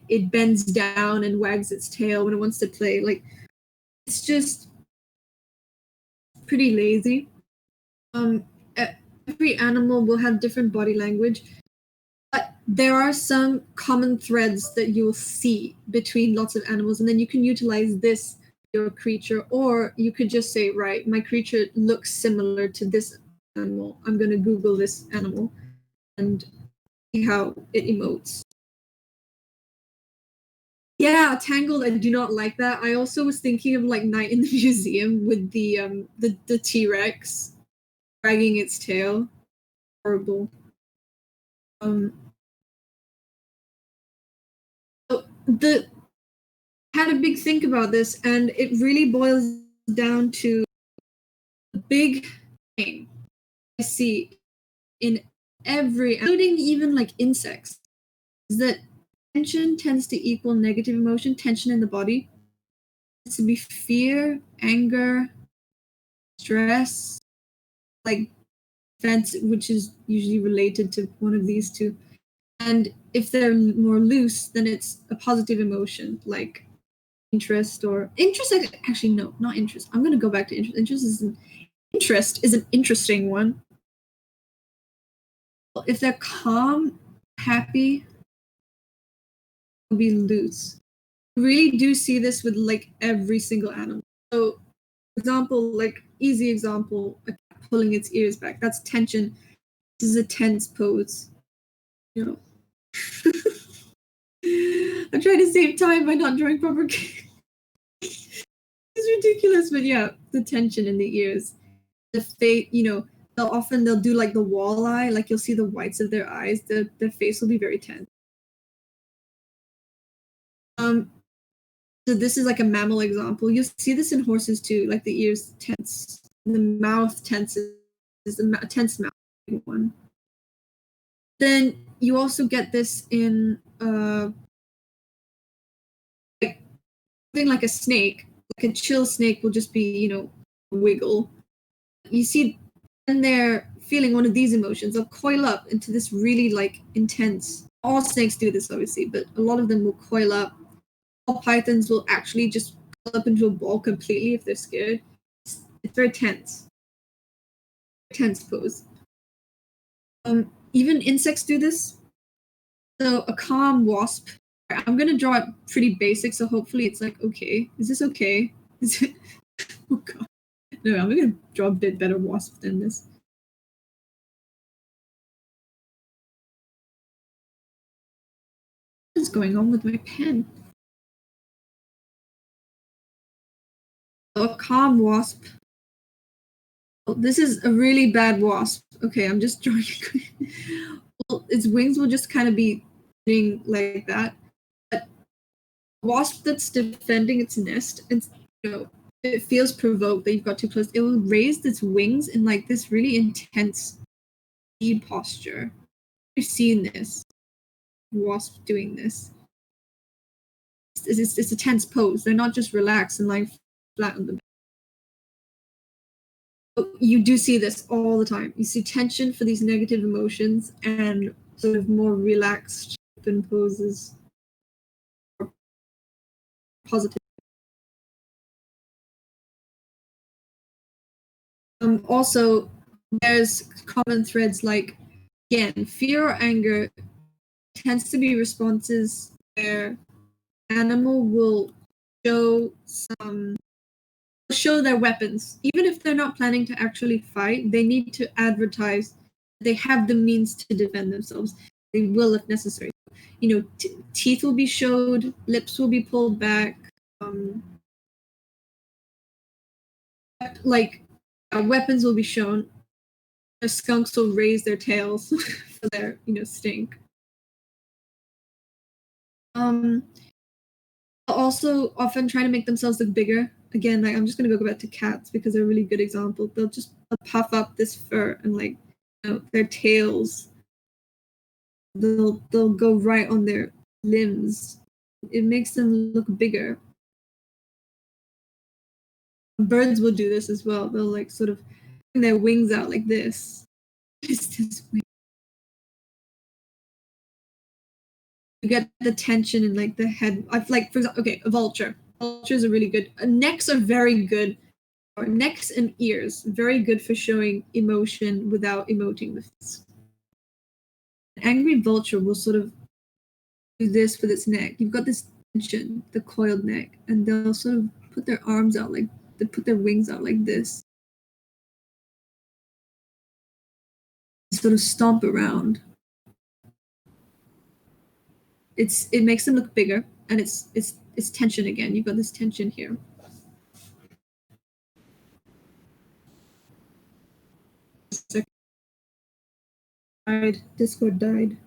it bends down and wags its tail when it wants to play? Like it's just pretty lazy. Um, every animal will have different body language, but there are some common threads that you'll see between lots of animals, and then you can utilize this your creature, or you could just say, right, my creature looks similar to this animal. I'm going to Google this animal and see how it emotes. Yeah, Tangled. I do not like that. I also was thinking of like Night in the Museum with the T-Rex dragging its tail. Horrible. Um, so the had a big think about this, and it really boils down to the big thing I see in every, including even like insects, is that tension tends to equal negative emotion. Tension in the body tends to be fear, anger, stress, like fence, which is usually related to one of these two. And if they're more loose, then it's a positive emotion, like interest or interest. Actually, no, not interest. I'm gonna go back to interest. Interest is an interesting one. If they're calm, happy, they'll be loose. You really do see this with like every single animal. So, for example, like easy example, a cat pulling its ears back. That's tension. This is a tense pose. You know. I'm trying to save time by not drawing proper. It's ridiculous, but yeah, the tension in the ears, the face. You know, they'll do like the walleye, like you'll see the whites of their eyes. Their face will be very tense. So this is like a mammal example. You'll see this in horses too, like the ears tense, the mouth tenses, the tense mouth one. Then you also get this in like something like a snake. Like a chill snake will just be, wiggle. You see, when they're feeling one of these emotions, they'll coil up into this really like intense. All snakes do this, obviously, but a lot of them will coil up. All pythons will actually just coil up into a ball completely if they're scared. It's very tense. Tense pose. Even insects do this. So a calm wasp. I'm gonna draw it pretty basic, so hopefully it's like okay. Is this okay? Is it? Oh god. No, I'm gonna draw a bit better wasp than this. What is going on with my pen? A calm wasp. Oh, this is a really bad wasp. Okay, I'm just drawing it. Well, its wings will just kind of be sitting like that. But wasp that's defending its nest, and it feels provoked that you've got too close. It will raise its wings in like this really intense feed posture. I've seen this wasp doing this. It's a tense pose. They're not just relaxed and lying flat on the back. You do see this all the time. You see tension for these negative emotions and sort of more relaxed open poses. Positive. Also, there's common threads like, again, fear or anger tends to be responses where animal will show their weapons. Even if they're not planning to actually fight, they need to advertise they have the means to defend themselves. They will if necessary. Teeth will be showed, lips will be pulled back. Weapons will be shown. The skunks will raise their tails for their, stink. Also often trying to make themselves look bigger. Again, like I'm just gonna go back to cats because they're a really good example. They'll just puff up this fur and their tails. They'll go right on their limbs. It makes them look bigger. Birds will do this as well. They'll sort of bring their wings out like this. This wing. You get the tension in the head. For example, okay, a vulture. Vultures are really good. Necks are very good. Or necks and ears, very good for showing emotion without emoting with this. An angry vulture will sort of do this with its neck. You've got this tension, the coiled neck, and they'll sort of put their arms out they put their wings out like this. Sort of stomp around. It makes them look bigger, and it's tension again. You've got this tension here. Discord died.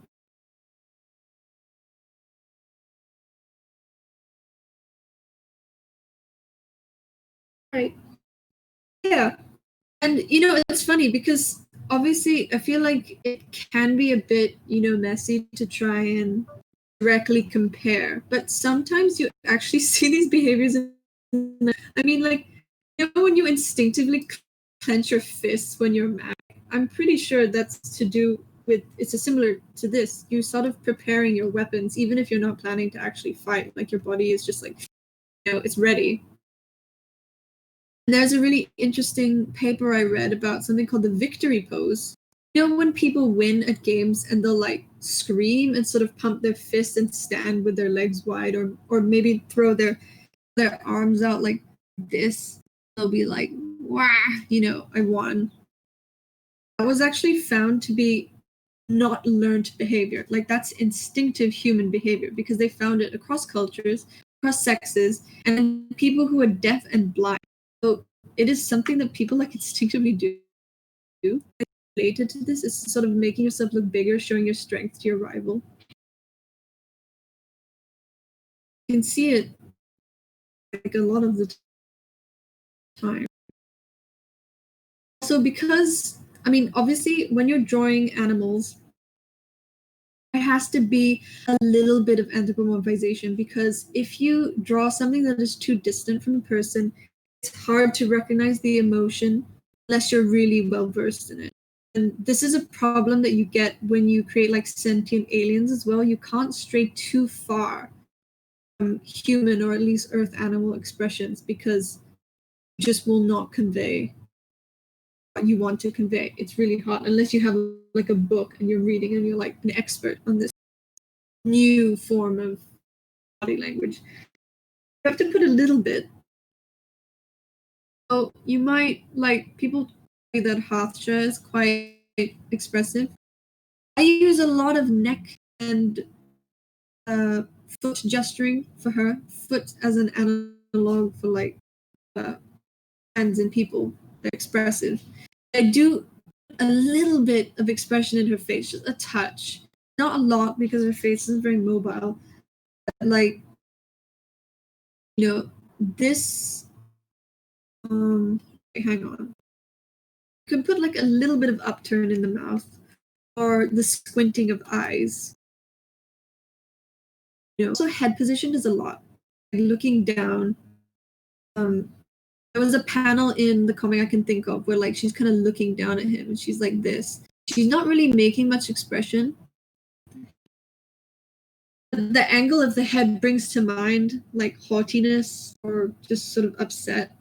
Right. Yeah. And it's funny because obviously I feel like it can be a bit, messy to try and directly compare. But sometimes you actually see these behaviors I mean, when you instinctively clench your fists when you're mad, I'm pretty sure that's to do with it's similar to this. You're sort of preparing your weapons, even if you're not planning to actually fight. Like your body is just it's ready. And there's a really interesting paper I read about something called the victory pose. When people win at games and they'll like scream and sort of pump their fists and stand with their legs wide, or maybe throw their arms out like this, they'll be like, "Wah!" I won. That was actually found to be not learned behavior. Like that's instinctive human behavior because they found it across cultures, across sexes, and people who are deaf and blind. So it is something that people like instinctively do. Related to this is sort of making yourself look bigger, showing your strength to your rival. You can see it like a lot of the time. So because, obviously when you're drawing animals, there has to be a little bit of anthropomorphization because if you draw something that is too distant from a person, it's hard to recognize the emotion unless you're really well versed in it. And this is a problem that you get when you create like sentient aliens as well. You can't stray too far from human or at least earth animal expressions because you just will not convey what you want to convey. It's really hard unless you have like a book and you're reading and you're like an expert on this new form of body language. You have to put a little bit. Oh, you might like people say that Hathja is quite expressive. I use a lot of neck and foot gesturing for her. Foot as an analog for like hands and people. They're expressive. I do a little bit of expression in her face, just a touch. Not a lot because her face is very mobile. But like, this hang on. You can put like a little bit of upturn in the mouth or the squinting of eyes. Also head position does a lot. Like looking down. There was a panel in the comic I can think of where like she's kind of looking down at him and she's like this. She's not really making much expression. The angle of the head brings to mind like haughtiness or just sort of upset.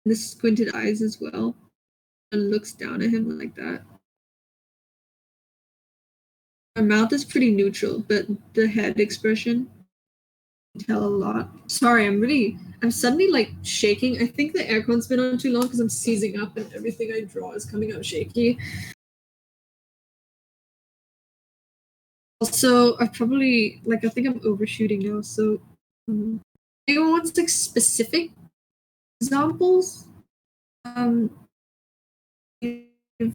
And the squinted eyes as well. And looks down at him like that. Her mouth is pretty neutral, but the head expression can tell a lot. Sorry, I'm suddenly like shaking. I think the aircon's been on too long because I'm seizing up and everything I draw is coming out shaky. Also, I think I'm overshooting now. So, anyone wants like specific examples?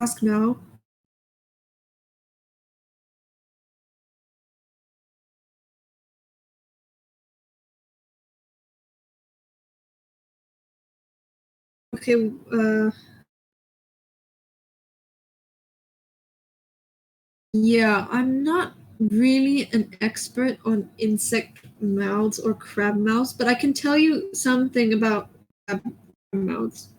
Ask now. Okay. Yeah, I'm not really an expert on insect mouths or crab mouths, but I can tell you something about crab mouths.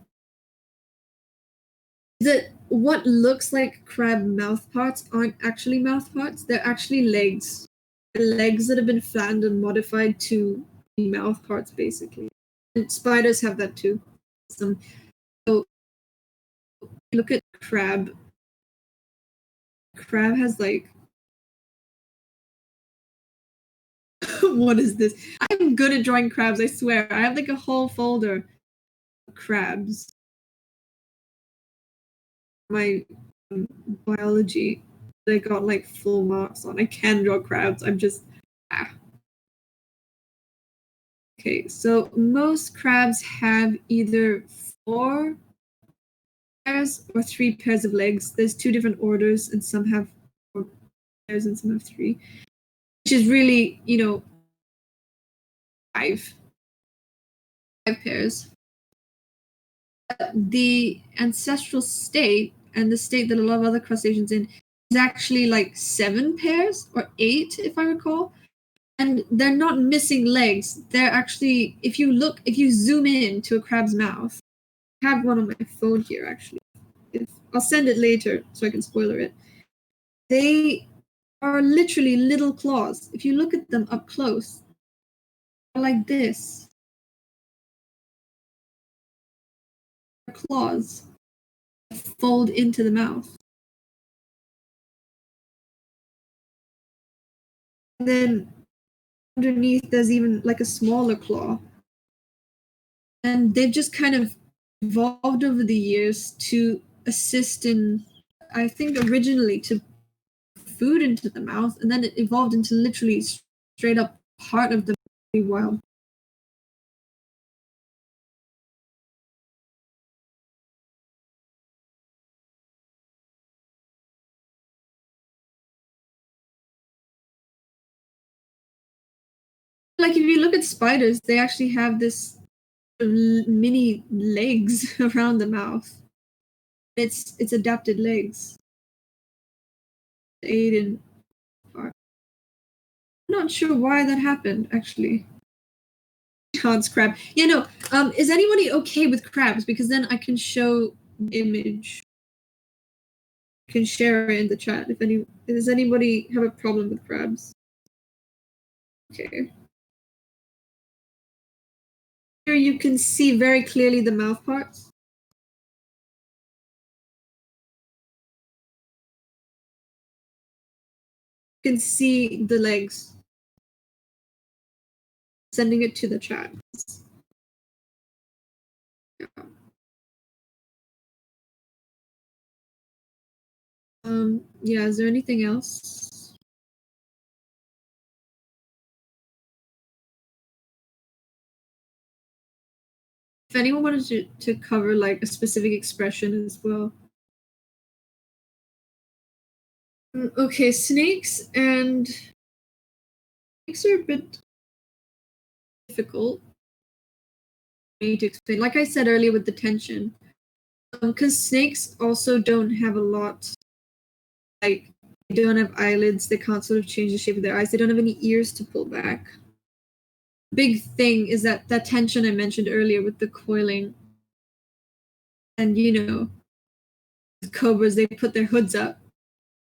That what looks like crab mouth parts aren't actually mouth parts, they're actually legs. They're legs that have been flattened and modified to be mouth parts, basically. And spiders have that too. So look at crab. Crab has like what is this? I'm good at drawing crabs, I swear. I have like a whole folder of crabs. My biology, they got like full marks on. I can draw crabs. I'm just Okay, so most crabs have either 4 pairs or 3 pairs of legs. There's 2 different orders, and some have 4 pairs and some have 3, which is really, 5 pairs. The ancestral state and the state that a lot of other crustaceans in is actually like 7 pairs or 8, if I recall. And they're not missing legs. They're actually, if you zoom in to a crab's mouth, I have one on my phone here actually. I'll send it later so I can spoiler it. They are literally little claws. If you look at them up close, they're like this. claws fold into the mouth. And then underneath there's even like a smaller claw. And they've just kind of evolved over the years to assist in, I think originally to food into the mouth, and then it evolved into literally straight up part of the wild. Like if you look at spiders, they actually have this mini legs around the mouth. It's adapted legs. Aid in. I'm not sure why that happened actually. Hans crab. Yeah, no. Is anybody okay with crabs? Because then I can show image. I can share it in the chat. If any, does anybody have a problem with crabs? Okay. Here you can see very clearly the mouth parts. You can see the legs. Sending it to the chat. Yeah. Yeah, is there anything else? If anyone wanted to cover like a specific expression as well. Okay, snakes are a bit difficult for me to explain. Like I said earlier with the tension, because snakes also don't have a lot, like they don't have eyelids, they can't sort of change the shape of their eyes, they don't have any ears to pull back. Big thing is that tension I mentioned earlier with the coiling, and cobras, they put their hoods up.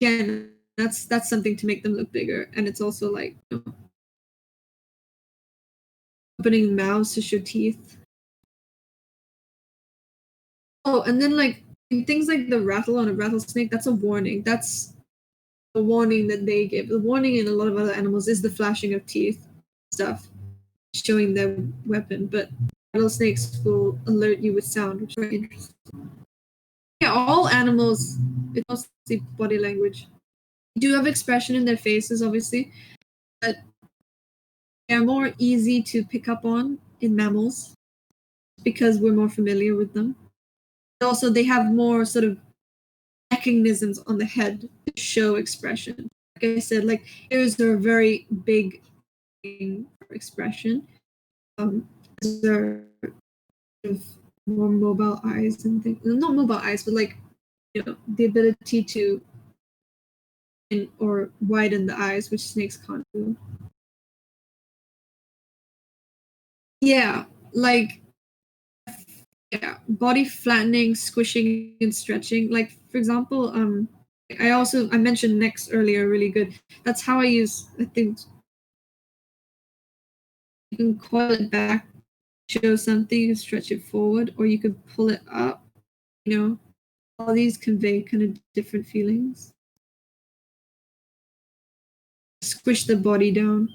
Again, that's something to make them look bigger, and it's also like opening mouths to show teeth. Oh, and then like things like the rattle on a rattlesnake, that's a warning. That's a warning that they give. The warning in a lot of other animals is the flashing of teeth stuff, showing their weapon, but rattlesnakes will alert you with sound, which is very interesting. Yeah, all animals, it's mostly body language. They do have expression in their faces, obviously, but they're more easy to pick up on in mammals because we're more familiar with them. Also, they have more sort of mechanisms on the head to show expression. Like I said, like ears are a very big thing for expression. There are more mobile eyes and things. Not mobile eyes, but like the ability to or widen the eyes, which snakes can't do. Yeah, like body flattening, squishing, and stretching. Like for example, I mentioned necks earlier, really good. That's how I use. I think you can coil it back, show something, you can stretch it forward, or you could pull it up. All these convey kind of different feelings. Squish the body down.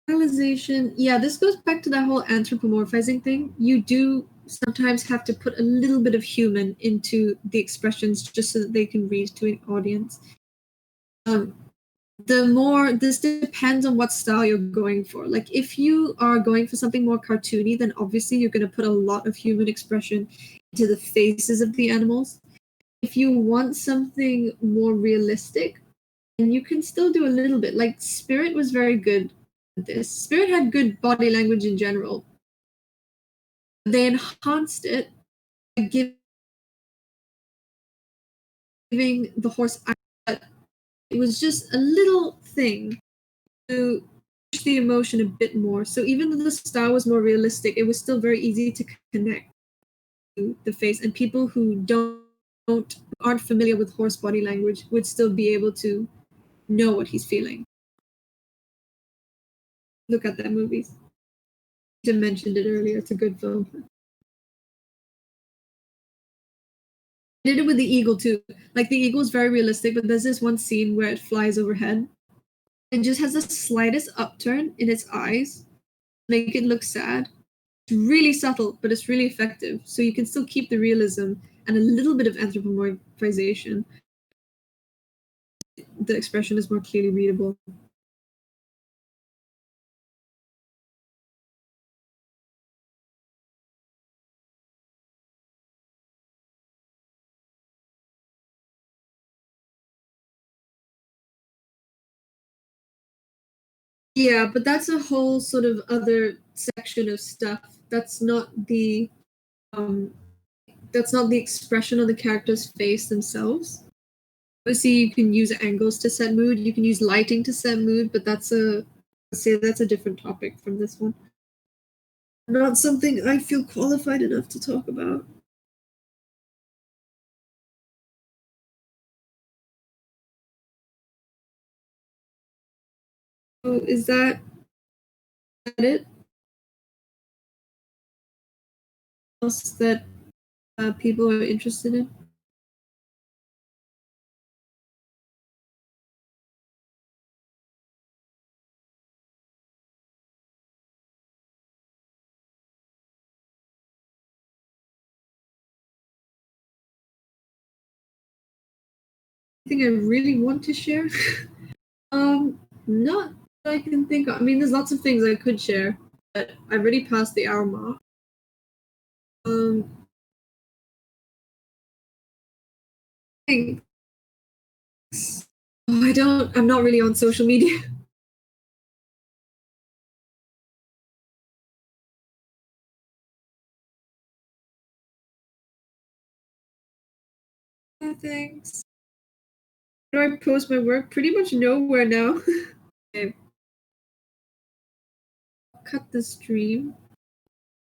Realization, yeah, this goes back to that whole anthropomorphizing thing. You do sometimes have to put a little bit of human into the expressions just so that they can read to an audience. This depends on what style you're going for. Like if you are going for something more cartoony, then obviously you're going to put a lot of human expression into the faces of the animals. If you want something more realistic, then you can still do a little bit. Like Spirit was very good at this. Spirit had good body language in general. They enhanced it by giving the horse eyes. It was just a little thing to push the emotion a bit more. So even though the style was more realistic, it was still very easy to connect to the face, and people who aren't familiar with horse body language would still be able to know what he's feeling. look at that movie. Jim mentioned it earlier. It's a good film. I did it with the eagle too. Like the eagle is very realistic, but there's this one scene where it flies overhead. It just has the slightest upturn in its eyes, make it look sad. It's really subtle, but it's really effective. So you can still keep the realism and a little bit of anthropomorphization. The expression is more clearly readable. Yeah, but that's a whole sort of other section of stuff. That's not the expression of the character's face themselves. Obviously, you can use angles to set mood. You can use lighting to set mood, but that's a different topic from this one. Not something I feel qualified enough to talk about. So is that it? Else that people are interested in? Anything I really want to share? Not that I can think of. I mean, there's lots of things I could share, but I've already passed the hour mark. Thanks. Oh, I'm not really on social media. Thanks. Where do I post my work? Pretty much nowhere now. Okay. Cut the stream.